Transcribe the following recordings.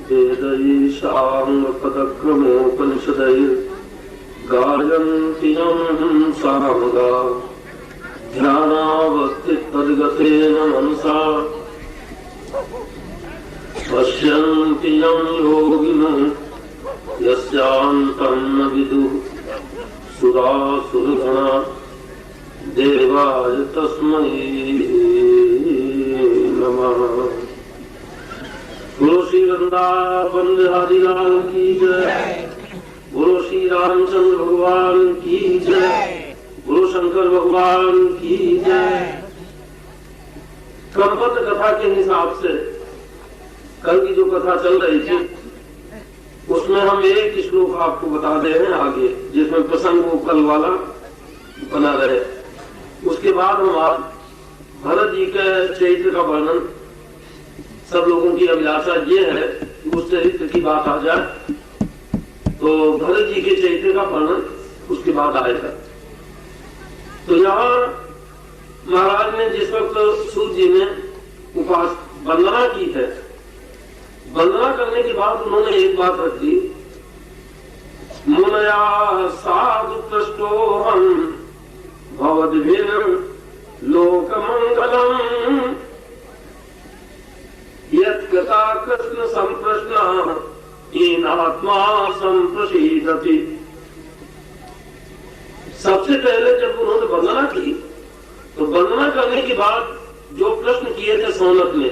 वेदैशाङ्गपदक्रमोपनिषदैर्गायन्ति यं सामगा ध्यानावस्थितद्गतेन मनसा पश्यन्ति यं योगिनः यस्यान्तं न विदुः सुरासुरगणा देवाय तस्मै नमः। गुरु श्री वृंदावन बिहारी लाल की जय। गुरु श्री रामचंद्र भगवान की जय। गुरु शंकर भगवान की जय। क्रमबद्ध कथा के हिसाब से कल की जो कथा चल रही थी उसमें हम एक श्लोक आपको बता दे रहे हैं आगे, जिसमें प्रसंग वो कल वाला बना रहे। उसके बाद हम आज भरत जी के चरित्र का वर्णन, सब लोगों की अभिलाषा ये है कि उस चरित्र की बात आ जाए, तो भरत जी के चरित्र का वर्णन उसके बाद आएगा। तो यहाँ महाराज ने जिस वक्त सूत जी ने वंदना की है, वंदना करने के बाद उन्होंने एक बात रख दी, मुनया साधु पृष्ठोहम भवद्भिर लोकमंगलम यत्कथा कृष्ण संप्रश्न हीनात्मा संप्रसीदति। सबसे पहले जब उन्होंने वंदना की तो वंदना करने के बाद जो प्रश्न किए थे सौनक ने,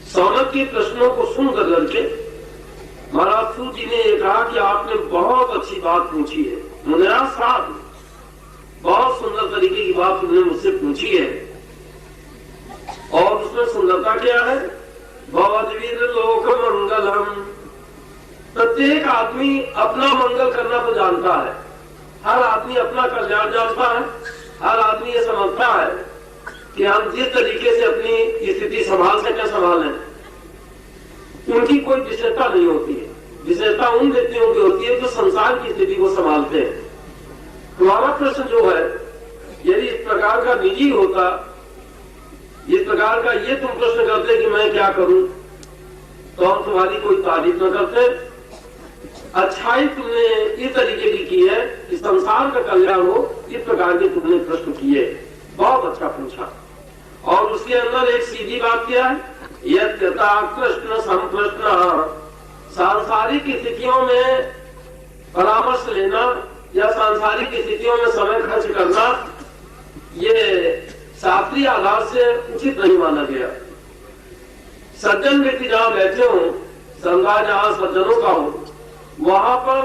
सौनक के प्रश्नों को सुन करके महाराज सूत जी ने ये कहा कि आपने बहुत अच्छी बात पूछी है, मुनिया साधु, बहुत सुंदर तरीके की बात तुमने मुझसे पूछी है। और उसमें सुंदरता क्या है, भवद्वीर लोक मंगलम। प्रत्येक आदमी अपना मंगल करना तो जानता है, हर आदमी अपना कल्याण जानता है, हर आदमी ये समझता है कि हम जिस तरीके से अपनी स्थिति संभाल सकें संभालें। उनकी कोई विशेषता नहीं होती है, विशेषता उन व्यक्तियों की होती है जो संसार की स्थिति को संभालते हैं। तुम्हारा प्रश्न जो है यदि इस प्रकार का निजी होता, इस प्रकार का ये तुम प्रश्न करते कि मैं क्या करूं, तो हम तुम्हारी कोई तारीफ न करते। अच्छाई तुमने इस तरीके की की है कि संसार का कल्याण हो, इस प्रकार के तुमने प्रश्न किए, बहुत अच्छा पूछा। और उसके अंदर एक सीधी बात क्या है, यत्कथा कृष्ण संप्रश्न, सांसारिक स्थितियों में परामर्श लेना या सांसारिक स्थितियों में समय खर्च करना, ये शास्त्रीय आधार से उचित नहीं माना गया। सज्जन व्यक्ति जहाँ बैठे हो, संगा जहाँ सज्जनों का हो, वहां पर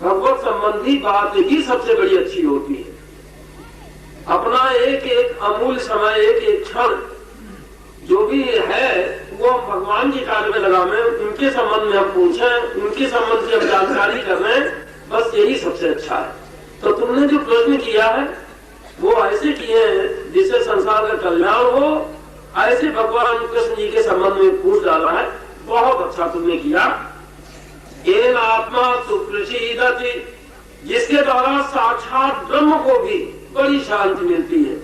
भगवत संबंधी बात ही सबसे बड़ी अच्छी होती है। अपना एक एक अमूल्य समय, एक एक क्षण जो भी है वो हम भगवान के कार्य में लगावे, उनके संबंध में हम पूछें, उनके संबंध से हम जानकारी करें, बस यही सबसे अच्छा है। तो तुमने जो प्रश्न किया है वो ऐसे किए हैं जिससे संसार का कल्याण हो, ऐसे भगवान कृष्ण जी के संबंध में पूछ डाला है, बहुत अच्छा तुमने किया। एन आत्मा सुप्रसीदति, जिसके द्वारा साक्षात ब्रह्म को भी बड़ी शांति मिलती है।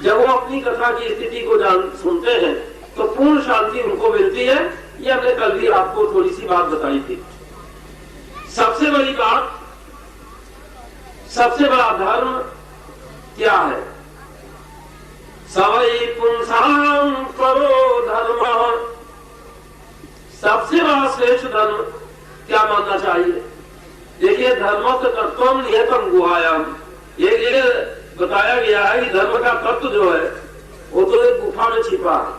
जब वो अपनी कथा की स्थिति को सुनते हैं तो पूर्ण शांति उनको मिलती है। ये हमने कल भी आपको थोड़ी सी बात बताई थी। सबसे बड़ी बात, सबसे बड़ा धर्म क्या है, सवै पुंसां परो धर्म। सबसे बड़ा श्रेष्ठ धर्म क्या मानना चाहिए? देखिए, धर्म से तत्व नियतम गुहायाम, ये बताया गया है कि धर्म का तत्व जो है वो तो एक गुफा में छिपा है,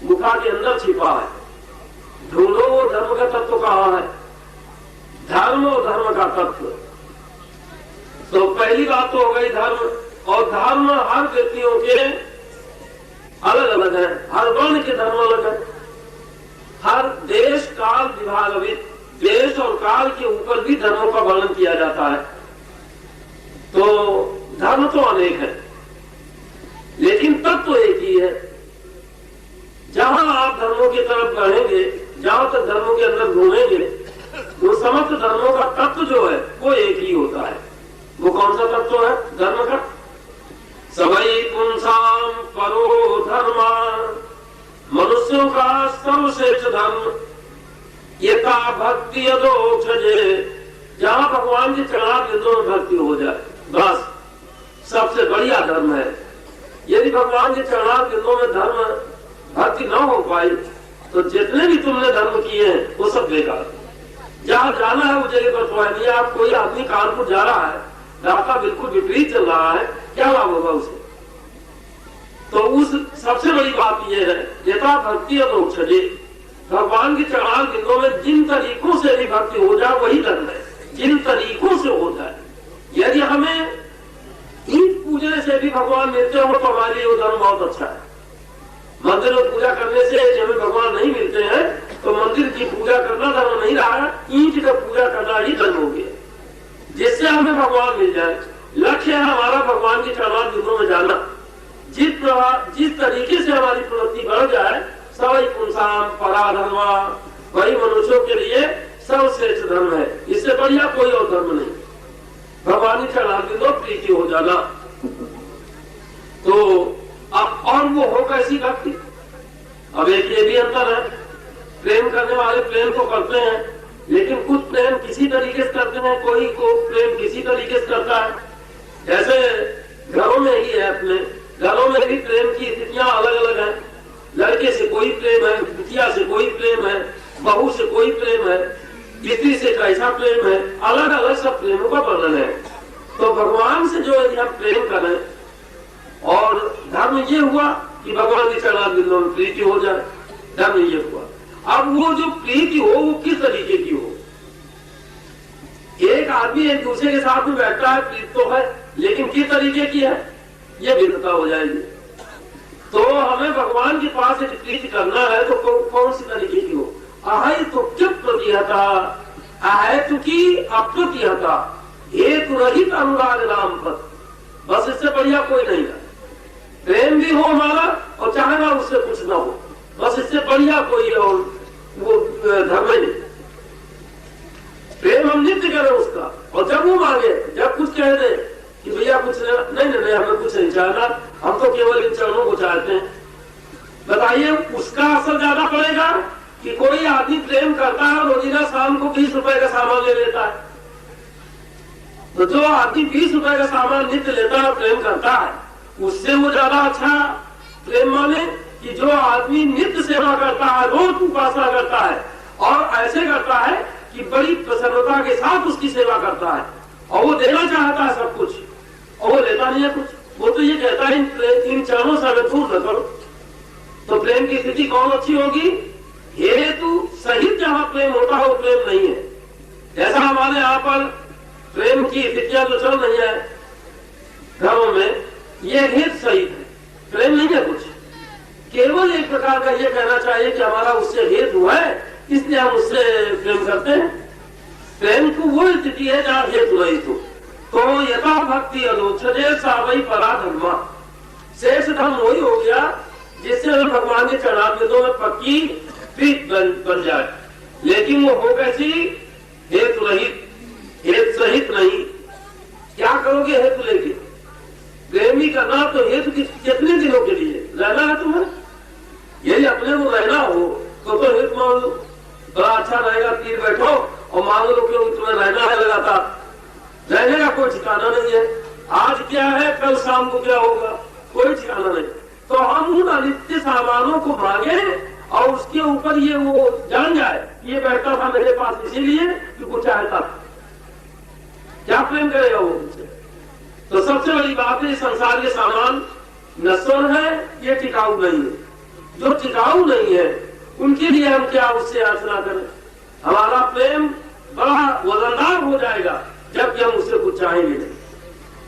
गुफा के अंदर छिपा है। ढूंढो वो धर्म का तत्व कहाँ है, धर्म और धर्म का तत्व। तो पहली बात तो हो गई धर्म, और धर्म हर व्यक्तियों के अलग अलग है, हर वर्ण के धर्म अलग है, हर देश काल विभागित, देश और काल के ऊपर भी धर्मों का वर्णन किया जाता है। तो धर्म तो अनेक है, लेकिन तत्व तो एक ही है। जहां आप धर्मों की तरफ बढ़ेंगे, जहां तक धर्मों के अंदर घूमेंगे, वो समस्त धर्मों का तत्व जो है वो एक ही होता है। वो कौन सा तत्व है? धर्म का। सवै पुंसां परो धर्म, मनुष्यों का सर्वश्रेष्ठ धर्म यथा भक्ति अदोक्षजे, जहां भगवान के चरणारविंदों में भक्ति हो जाए, बस सबसे बढ़िया धर्म है। यदि भगवान के चरणारविंदों में धर्म भक्ति न हो पाई तो जितने भी तुमने धर्म किए हैं वो सब बेकार। जहां जाना है उस जगह पर तो है नहीं। आप कोई आदमी कानपुर जा रहा है, रास्ता बिल्कुल विपरीत चल रहा है, क्या लाभ होगा उसे? तो उस सबसे बड़ी बात यह है यथा भक्ति अदोक्षजे, भगवान के चरणारविंदों में जिन तरीकों से भी भक्ति हो जाए वही धर्म है, जिन तरीकों से हो जाए। यदि हमें ईट पूजने से भी भगवान मिलते हो तो हमारे लिए वो धर्म बहुत अच्छा है। मंदिर में पूजा करने से हमें भगवान नहीं मिलते हैं तो मंदिर की पूजा करना धर्म नहीं रहा है, ईंट का पूजा करना ही धर्म हो गया, जिससे हमें भगवान मिल जाए। लक्ष्य है हमारा भगवान के चरणारविंदों में जाना। जिस तरीके से हमारी प्रवृत्ति बढ़ जाए, सवई पुंसाम पराधर्मा, वही मनुष्यों के लिए सर्वश्रेष्ठ धर्म है। इससे बढ़िया कोई और धर्म नहीं, भगवान के चरणारविंदों प्रीति हो जाना। तो अब और वो हो कैसी भक्ति? अब एक ये भी अंतर है, प्रेम करने वाले प्रेम को करते हैं, लेकिन कुछ प्रेम किसी तरीके से करते हैं, कोई को प्रेम किसी तरीके से करता है। जैसे घरों में ही है, अपने घरों में भी प्रेम की स्थितियां अलग अलग हैं। लड़के से कोई प्रेम है, बिटिया से कोई प्रेम है, बहू से कोई प्रेम है, स्त्री से कैसा प्रेम है, अलग अलग सब प्रेमों का वर्णन है। तो भगवान से जो यदि हम प्रेम करें, और धर्म ये हुआ कि भगवान के चरणारविंदों में प्रीति हो जाए, धर्म ये हुआ। अब वो जो प्रीति हो वो किस तरीके की हो? एक आदमी एक दूसरे के साथ में बैठता है, प्रीति तो है, लेकिन किस तरीके की है ये भिन्नता हो जाएगी। तो हमें भगवान के पास यदि प्रीति करना है तो कौन सी तरीके की हो? अहै तो क्यों प्रतिहता, अहै तो की अप्रतिहता, हेतु रहित अनुराग नाम पद, बस इससे बढ़िया कोई नहीं है। प्रेम भी हो हमारा और चाहना उससे कुछ ना हो, बस इससे बढ़िया कोई और वो धर्म नहीं। प्रेम हम नित्य करें उसका, और जब वो मांगे, जब कुछ कह दे कि भैया कुछ नहीं हमें कुछ नहीं चाहना, हम तो केवल इन चरणों को चाहते हैं, बताइए उसका असर ज्यादा पड़ेगा कि कोई आदमी प्रेम करता है रोजीना शाम को 20 रुपए का सामान ले लेता है। तो जो आदमी 20 रुपए का सामान नित्य लेता है, प्रेम करता है, उससे वो ज्यादा अच्छा प्रेम माने कि जो आदमी नित्य सेवा करता है, रोज उपासना करता है और ऐसे करता है कि बड़ी प्रसन्नता के साथ उसकी सेवा करता है, और वो देना चाहता है सब कुछ और वो लेता नहीं है कुछ। वो तो ये कहता है इन चरणों से हमें दूर न करो। तो प्रेम की स्थिति कौन अच्छी होगी? हेतु सहित जहां प्रेम होता है वो प्रेम नहीं है। जैसा हमारे यहाँ पर प्रेम की स्थितियां जो चल रही है घरों में, ये हेतु सहित है, प्रेम नहीं है कुछ। केवल एक प्रकार का ये कहना चाहिए कि हमारा उससे हेतु है इसलिए हम उससे प्रेम करते हैं। प्रेम को वो स्थिति है जहाँ हेतु रहित हो। तो यथा भक्ति अदोक्षजे सा वही पराधर्मा, शेष धर्म वही हो गया जिससे भगवान के चरणारविंदों में पक्की प्रीत बन जाए। लेकिन वो हो कैसी? हेतु रहित, हेतु सहित नहीं। क्या करोगे हेतु लेके? प्रेमी करना तो हेतु कितने दिनों के लिए रहना है तुम्हें? यदि अपने को रहना हो तो हेतु मान लो, बड़ा अच्छा रहेगा, तीर बैठो और मान लो कि तुम्हें रहना है लगातार। रहने का कोई ठिकाना नहीं है, आज क्या है कल शाम को क्या होगा, कोई ठिकाना नहीं। तो हम उन अनित्य सामानों को मांगे और उसके ऊपर ये वो जान जाए ये बैठा था मेरे पास इसीलिए कि कुछ चाहता, क्या प्रेम करेगा वो मुझसे? तो सबसे बड़ी बात है संसार के सामान नश्वर है, ये टिकाऊ नहीं है। जो टिकाऊ नहीं है उनके लिए हम क्या उससे याचना करें? हमारा प्रेम बड़ा वजनदार हो जाएगा जबकि हम उससे कुछ चाहेंगे नहीं।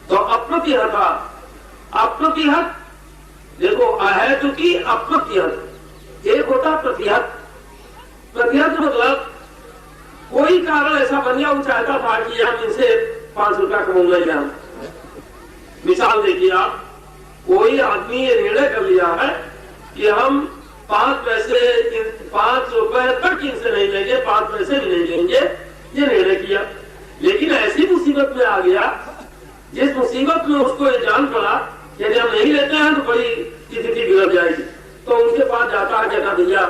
तो अप्रतिहता, अप्रतिहत देखो, अहेतु की अप्रतिहत, एक होता प्रतिहत। प्रतिहत मतलब कोई कारण ऐसा बन गया, वो चाहता था कि हम इनसे 5 रुपया कमाऊंगा या। मिसाल देखिए आप, कोई आदमी ये निर्णय कर लिया है कि हम 5 रुपए तक इनसे नहीं लेंगे, 5 पैसे भी नहीं लेंगे, ये निर्णय किया। लेकिन ऐसी मुसीबत में आ गया जिस मुसीबत में उसको ये जान पड़ा यदि हम नहीं लेते हैं तो बड़ी स्थिति बिगड़ जाएगी। तो उनके पास जाता है, कहता भैया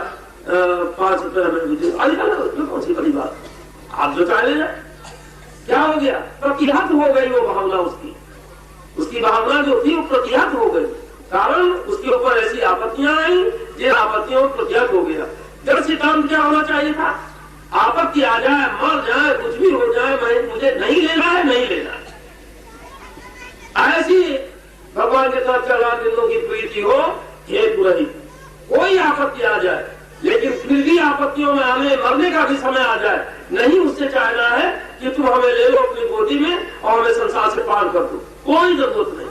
5 रुपए हमें मुझे उसमें कौन सी बड़ी बात, आप जो चाहे ले जाए। क्या हो गया, प्रतिहत हो गई वो भावना, उसकी भावना जो थी वो प्रतिहत हो गई, कारण उसके ऊपर ऐसी आपत्तियां आई जिन आपत्तियों को प्रतिहत हो गया। जड़ सिद्धांत क्या होना चाहिए था, आपत्ति आ जाए, मर जाए, कुछ भी हो जाए, मुझे नहीं लेना है, नहीं लेना है। ऐसी भगवान के साथ चला दिलों की प्रीति हो हेतु रहित, कोई आपत्ति आ जाए, लेकिन फिर भी आपत्तियों में आने मरने का भी समय आ जाए, नहीं उससे चाहना है कि तुम हमें ले लो अपनी गोदी में और हमें संसार से पार कर दो, कोई जरूरत नहीं।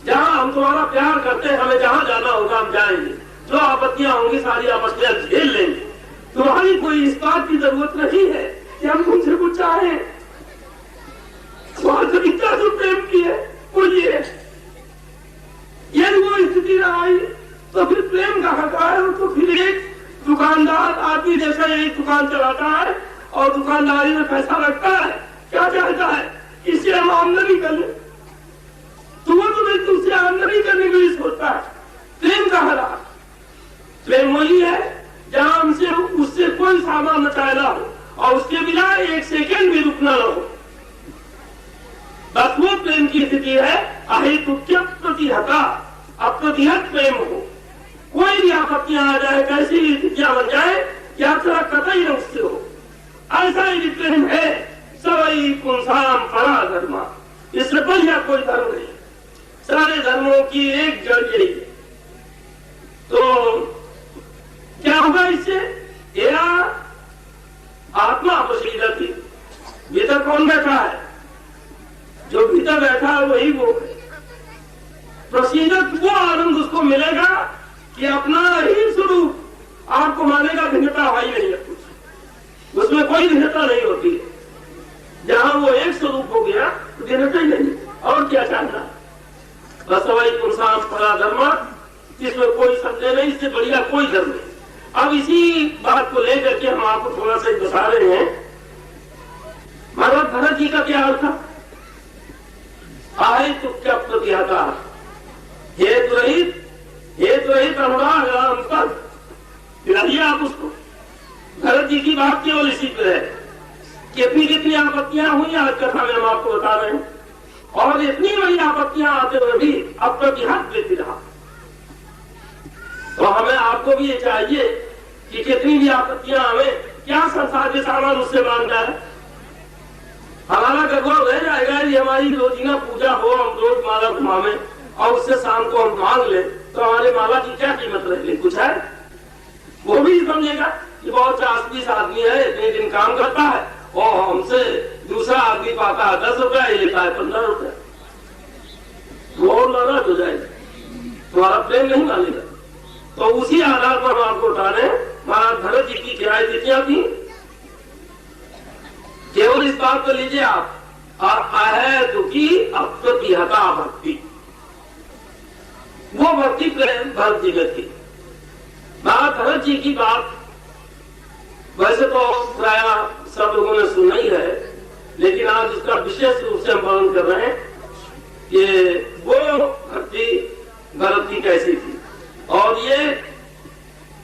जहां हम तुम्हारा प्यार करते हैं, हमें जहां जाना होगा हम जाएंगे, जो आपत्तियां होंगी सारी आपत्तियां झेल लेंगे। तुम्हारी कोई इस बात की जरूरत नहीं है कि हम तुमसे कुछ चाहें। स्वार्थविकता जो प्रेम की है वो ये है, यदि वो स्थिति न आई तो फिर प्रेम का हकार है। तो फिर एक दुकानदार आदमी जैसा एक दुकान चलाता है और दुकानदारी में पैसा रखता है, क्या चाहता है, इससे हम आमदनी कर ले, तो वो तुम्हें तुमसे आमदनी करने के लिए सोचता है। प्रेम का हरा, प्रेम वही है जहां हमसे उससे कोई सामान न चाहना हो और उसके बिना एक सेकेंड भी रुकना न हो, बस वो प्रेम की स्थिति है। अहेतु प्रतिहता, अप्रतिहत प्रेम हो, कोई भी आपत्तियां आ जाए, कैसी भी स्थितियां बन जाए, क्या थोड़ा कतई न उससे हो, ऐसा ही प्रेम है। सवई पुंसाम परा धर्मा, इससे बढ़िया कोई धर्म नहीं, सारे धर्मों की एक जड़ यही है। तो क्या होगा इससे, या आत्मा प्रसीदति, भीतर कौन बैठा है, जो भीतर बैठा है वही वो है। प्रसीदत वो आनंद उसको मिलेगा कि अपना ही स्वरूप आपको मानेगा, भिन्नता है ही नहीं है कुछ, उसमें कोई भिन्नता नहीं होती है। जहां वो एक स्वरूप हो गया तो भिन्नता ही नहीं, और क्या चाहना। बस वही पुरुषार्थ परा धर्म, इसमें कोई संदेह नहीं, इससे बढ़िया कोई धर्म नहीं। अब इसी बात को लेकर के हम आपको थोड़ा सा बता रहे हैं। महाराज भरत जी का क्या अर्थ था, आए तो क्या प्रतिहता, हेतु रहित अनुराग अंतर, पिलाइए आप उसको। भरत जी की बात केवल इसी पर है, कितनी कितनी आपत्तियां हुई आज कथा में हम आपको बता रहे हैं, और इतनी बड़ी आपत्तियां आते हुए भी अप्रतिहत देती रहा। तो हमें आपको भी ये चाहिए कि कितनी भी आपत्तियां हमें, क्या संसार के सामान उससे मांगना है, हमारा गौरव रह जाएगा यदि हमारी रोजीना पूजा हो, हम रोज माला घुमावे और उससे शाम को हम मांग ले, तो हमारे माला की क्या कीमत रहेगी, कुछ है। वो भी समझेगा कि बहुत 40-20 आदमी है, इतने दिन काम करता है और हमसे दूसरा आदमी पाता है 10 रुपया, ये लेता है 15 रुपया, वो और नाराज हो जाएगा, तुम्हारा प्रेम नहीं मानेगा। तो उसी आधार पर हम आपको बता रहे हैं, महाराज भरत जी की क्या स्थितियां थी, केवल इस बात को लीजिए आप, अहेतु की अप्रतिहता भक्ति, वो भक्ति प्रेम भरत जी में थी। महाराज भरत जी की बात वैसे तो प्राय सब लोगों ने सुना ही है, लेकिन आज उसका विशेष रूप से हम वर्णन कर रहे हैं कि वो भक्ति भरत की कैसी थी। और ये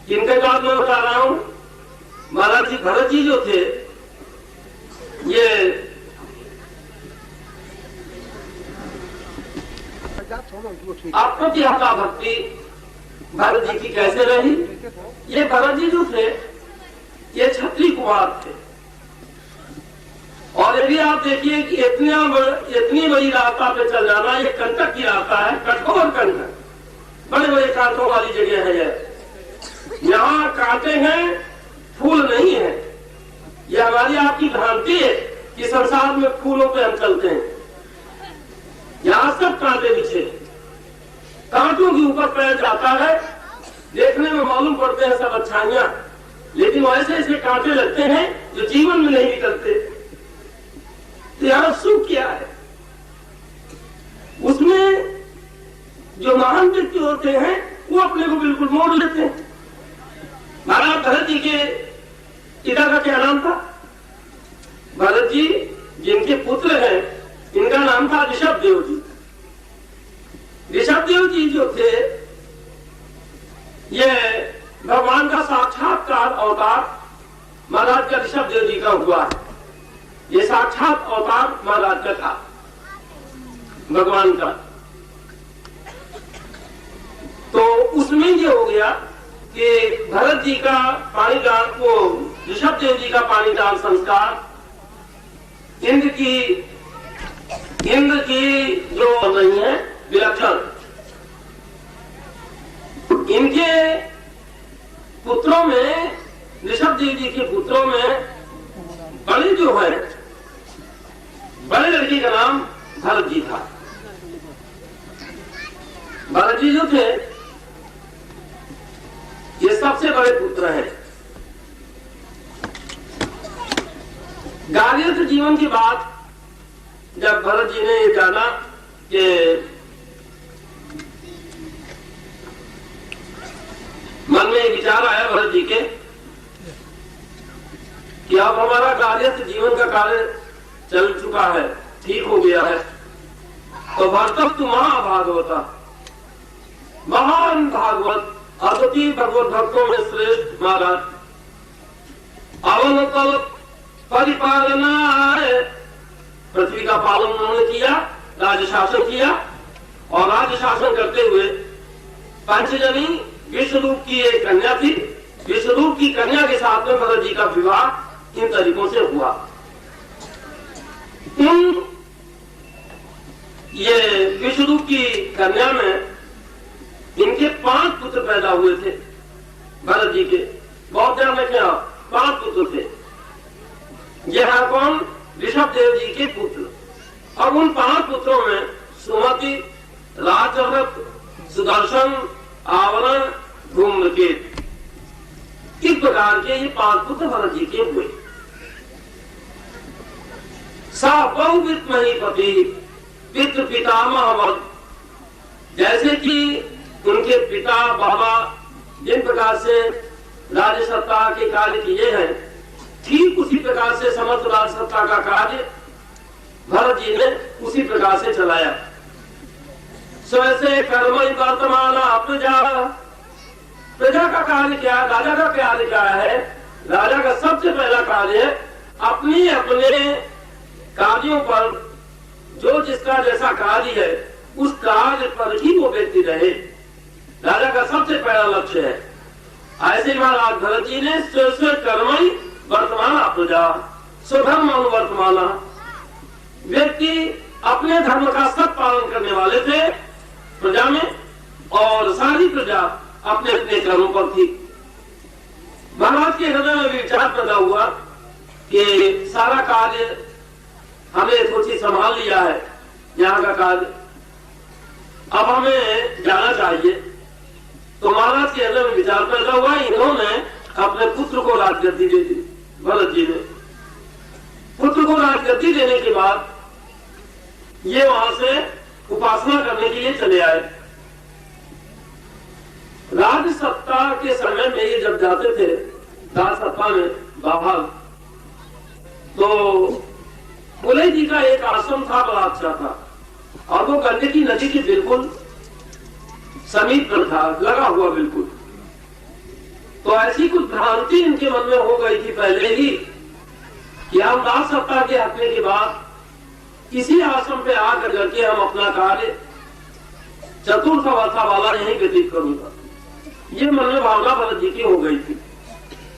किनके बात में बता रहा हूं, महाराज जी भरत जी जो थे, ये अप्रतिहता भक्ति भरत जी की कैसे रही। ये भरत जी जो थे ये क्षत्रिय कुमार थे, और यदि आप देखिए कि इतनी बड़ी रास्ता पे चल जाना, ये कंटक की रास्ता है, कठोर कंटक, बड़े बड़े कांटों वाली जगह है ये, यहाँ कांटे हैं, फूल नहीं है। ये हमारी आपकी भ्रांति है कि संसार में फूलों पे हम चलते हैं, यहाँ सब कांटे बिछे, कांटों के ऊपर पैर जाता है, देखने में मालूम पड़ते हैं सब अच्छाइयां, लेकिन ऐसे ऐसे कांटे लगते हैं जो जीवन में नहीं निकलते। तो यहाँ सुख क्या है, उसमें जो महान व्यक्ति होते हैं वो अपने को बिल्कुल मोड़ लेते हैं। महाराज भरत जी के पिता का क्या नाम था, भरत जी जिनके पुत्र हैं इनका नाम था ऋषभ देव जी। ऋषभ देव जी जो थे ये भगवान का साक्षात्कार साक्षात अवतार महाराज का ऋषभ देव जी का हुआ है। ये साक्षात अवतार महाराज का था, भगवान का। तो उसमें ये हो गया कि भरत जी का पाणीदान को ऋषभ देव जी का पाणीदान संस्कार इंद्र की जो बन रही है विलक्षण, इनके पुत्रों में, ऋषभ देव जी के पुत्रों में बड़े जो है, बड़े लड़की का नाम भरत जी था। भरत जी जो थे ये सबसे बड़े पुत्र हैं। गार्हस्थ जीवन के बाद जब भरत जी ने ये जाना कि मन में विचार आया भरत जी के कि अब हमारा गार्हस्थ जीवन का कार्य चल चुका है, ठीक हो गया है, तो भरतस्तु महाभागवता, महान भागवत अद्वितीय भगवत भक्तों में श्रेष्ठ महाराज, अवनतल परिपालना है, पृथ्वी का पालन उन्होंने किया, राज्य शासन किया, और राज्य शासन करते हुए पंचजनी विश्वरूप की एक कन्या थी। विश्वरूप की कन्या के साथ में भरत जी का विवाह इन तरीकों से हुआ। ये विश्वरूप की कन्या में इनके 5 पुत्र पैदा हुए थे भरत जी के। बहुत ध्यान रखें आप, 5 पुत्र थे। यह है कौन? ऋषभ देव जी के पुत्र। और उन 5 पुत्रों में सुमति, राजव्रत, सुदर्शन, आवरण, धूम्रकेत, इस प्रकार के ये 5 पुत्र भरत जी के हुए। सा बहुवित महीपति पितृ पितामह, जैसे कि उनके पिता बाबा जिन प्रकार से राज्य सत्ता के कार्य किए हैं, ठीक उसी प्रकार से समस्त राज्य सत्ता का कार्य भरत जी ने उसी प्रकार से चलाया। स्वैसे कर्म वर्तमान प्रजा का कार्य क्या है? राजा का कार्य क्या है? राजा का सबसे पहला कार्य अपने अपने कार्यों पर, जो जिसका जैसा कार्य है उस कार्य पर ही वो व्यक्ति रहे, राजा का सबसे पहला लक्ष्य है। ऐसे महाराज भरत जी ने स्व कर्म वर्तमान प्रजा, स्वधर्म अनुवर्तमान, व्यक्ति अपने धर्म का सत पालन करने वाले थे प्रजा में, और सारी प्रजा अपने अपने कर्मों पर थी। महाराज के हृदय में विचार पैदा हुआ कि सारा कार्य हमें कुछ ही संभाल लिया है, यहाँ का कार्य, अब हमें जाना चाहिए। तो महाराज के हृदय में विचार पैदा हुआ, इन्होंने अपने पुत्र को राजगद्दी दे दी। भरत जी ने पुत्र को राजगद्दी देने के बाद ये वहां से उपासना करने के लिए चले आए। राज्य सत्ता के समय में ये जब जाते थे राज सत्ता में बाहर, तो बुले जी का एक आश्रम था, बड़ा अच्छा था, और वो गंडकी नदी की बिल्कुल समीप पर था, लगा हुआ बिल्कुल। तो ऐसी कुछ भ्रांति इनके मन में हो गई थी पहले ही कि हम राज सत्ता के हटने के बाद इसी आश्रम पे आकर करके हम अपना कार्य चतुर्थ अवस्था वाला यही व्यतीत करूंगा। ये मन में भावना भरत जी की हो गई थी।